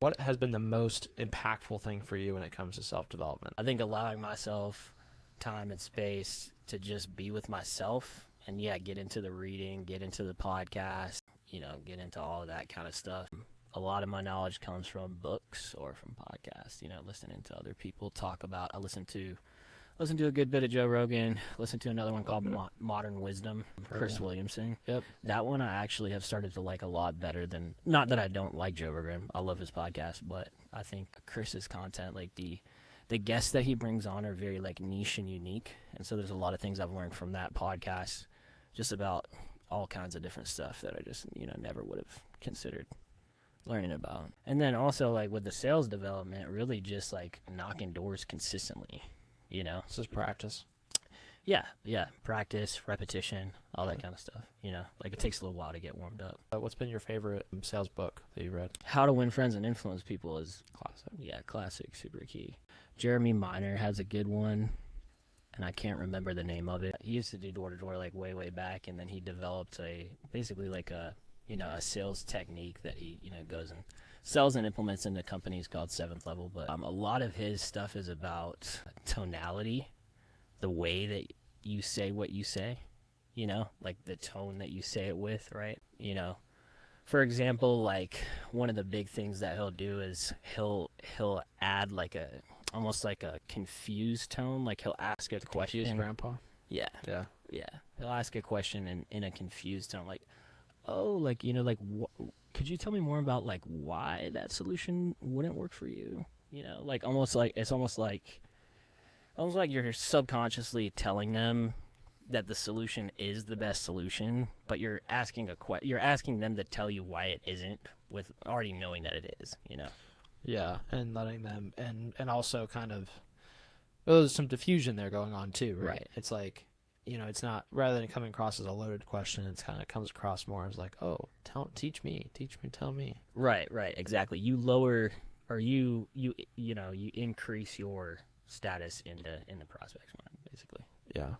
What has been the most impactful thing for you when it comes to self-development? I think allowing myself time and space to just be with myself and get into the reading, get into the podcast, get into all of that kind of stuff. A lot of my knowledge comes from books or from podcasts, listening to other people talk about. I listen to a good bit of Joe Rogan, listen to another one called Modern Wisdom, Chris Williamson. Yep. That one I actually have started to like a lot better than, not that I don't like Joe Rogan, I love his podcast, but I think Chris's content, like the guests that he brings on are very like niche and unique. And so there's a lot of things I've learned from that podcast just about all kinds of different stuff that I just, never would have considered learning about. And then also like with the sales development, really just like knocking doors consistently. This is practice. Yeah, practice, repetition, all that kind of stuff. Like it takes a little while to get warmed up. What's been your favorite sales book that you read? How to Win Friends and Influence People is Classic. Yeah, classic, super key. Jeremy Miner has a good one, and I can't remember the name of it. He used to do door to door like way back, and then he developed basically like a sales technique that he goes and sells and implements into companies called Seventh Level. But a lot of his stuff is about tonality, the way that you say what you say, like the tone that you say it with, right? For example, like one of the big things that he'll do is he'll add like almost like a confused tone. Like he'll ask a question. Confused grandpa? Yeah. Yeah. Yeah. He'll ask a question in a confused tone, like, oh, like, could you tell me more about like why that solution wouldn't work for you? Like almost like you're subconsciously telling them that the solution is the best solution, but you're asking them to tell you why it isn't, with already knowing that it is. Yeah, and letting them, and also kind of, there's some diffusion there going on too, right? It's like, it's not, rather than coming across as a loaded question, it's kind of comes across more as like, oh, teach me, tell me. Right, exactly. You lower, or you increase your status in the prospect's mind, basically. Yeah.